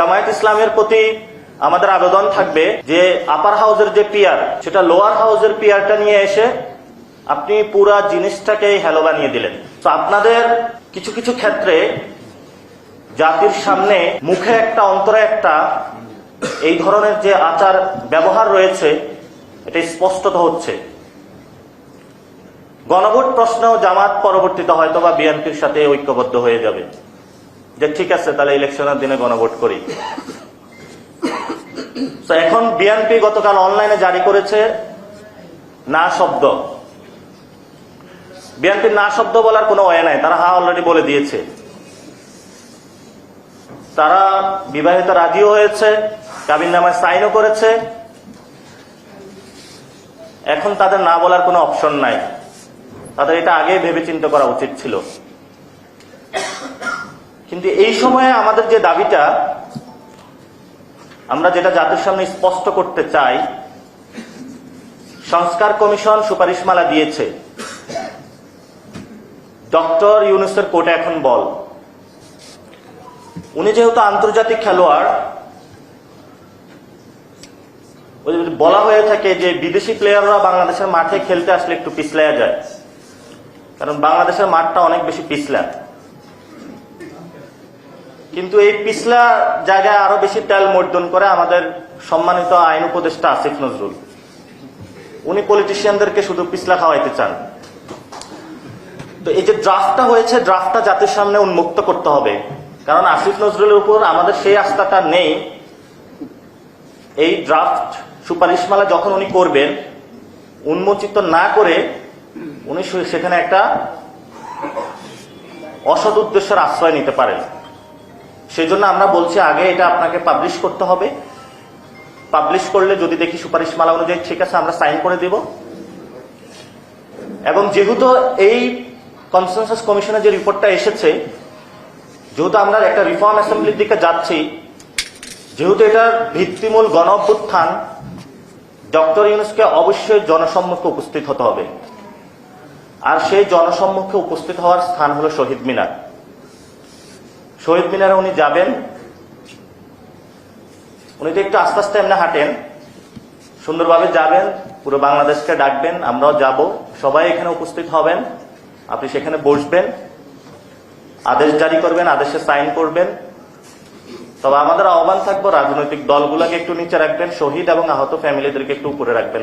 জামায়াত ইসলামের প্রতি আমাদের আবেদন থাকবে যে আপার হাউসের যে পিয়ার সেটা লোয়ার হাউসের পিয়ারটা নিয়ে এসে আপনি পুরা জিনিসটাকে হেলো বানিয়ে দিলেন। তো আপনাদের কিছু কিছু ক্ষেত্রে জাতির সামনে মুখে একটা অন্তরে একটা এই ধরনের যে আচার ব্যবহার রয়েছে এটা স্পষ্টত হচ্ছে। গণভোট প্রশ্নেও জামাত পরবর্তীতে হয়তো বা বিএনপির সাথে ঐক্যবদ্ধ হয়ে যাবে যে ঠিক আছে তাহলে ইলেকশনের দিনে গণভোট করি। তো এখন বিএনপি গতকাল অনলাইনে জারি করেছে না শব্দ। বিএনপির না শব্দ বলার কোনো ওয়ে নাই, তারা অলরেডি বলে দিয়েছে। তারা বিবাহিত রাজিও হয়েছে, কাবিননামায় সাইনও করেছে। এখন তাদের না বলার কোনো অপশন নাই, তাদের এটা আগে ভেবেচিন্তে করা উচিত ছিল। কিন্তু এই সময়ে আমাদের যে দাবিটা, আমরা যেটা জাতির সামনে স্পষ্ট করতে চাই, সংস্কার কমিশন সুপারিশমালা দিয়েছে, ডক্টর ইউনূসের কোর্টে এখন বল। উনি যেহেতু আন্তর্জাতিক খেলোয়াড়, বলা হয়ে থাকে যে বিদেশি প্লেয়াররা বাংলাদেশের মাঠে খেলতে আসলে একটু পিছলাইয়া যায়, কারণ বাংলাদেশের মাঠটা অনেক বেশি পিছলা। কিন্তু এই পিছলা জায়গায় আরো বেশি তেল মর্দন করে আমাদের সম্মানিত আইন উপদেষ্টা আসিফ নজরুল। উনি পলিটিশিয়ানদেরকে শুধু পিছলা খাওয়াইতে চান। তো এই যে ড্রাফটটা হয়েছে, ড্রাফটটা জাতির সামনে উন্মুক্ত করতে হবে, কারণ আসিফ নজরুলের উপর আমাদের সেই আস্থাটা নেই। এই ড্রাফট সুপারিশমালা যখন উনি করবেন, উন্মোচিত না করে উনি সেখানে একটা অসৎ উদ্দেশ্যের আশ্রয় নিতে পারেন। সেই জন্য আমরা বলছি আগে এটা আপনাকে পাবলিশ করতে হবে। পাবলিশ করলে যদি দেখি সুপারিশমালা অনুযায়ী ঠিক আছে, আমরা সাইন করে দিব। এবং যেহেতু এই কনসেনসাস কমিশনের যে রিপোর্টটা এসেছে, যেহেতু আমরা একটা রিফর্ম অ্যাসেম্বলির দিকে যাচ্ছি, যেহেতু এটার ভিত্তিমূল গণ অভ্যুত্থান, ডক্টর ইউনূসকে অবশ্যই জনসম্মুখে উপস্থিত হতে হবে। আর সেই জনসম্মুখে উপস্থিত হওয়ার স্থান হলো শহীদ মিনার। শহীদ মিনারে উনি যাবেন। উনি তো একটু আস্তে আস্তে এমনি হাঁটেন, সুন্দরভাবে যাবেন, পুরো বাংলাদেশকে ডাকবেন, আমরাও যাব, সবাই এখানে উপস্থিত হবেন। আপনি সেখানে বসবেন, আদেশ জারি করবেন, আদেশে সাইন করবেন। তবে আমাদের আহ্বান থাকবো রাজনৈতিক দলগুলোকে একটু নিচে রাখবেন, শহীদ এবং আহত ফ্যামিলিদেরকে একটু উপরে রাখবেন।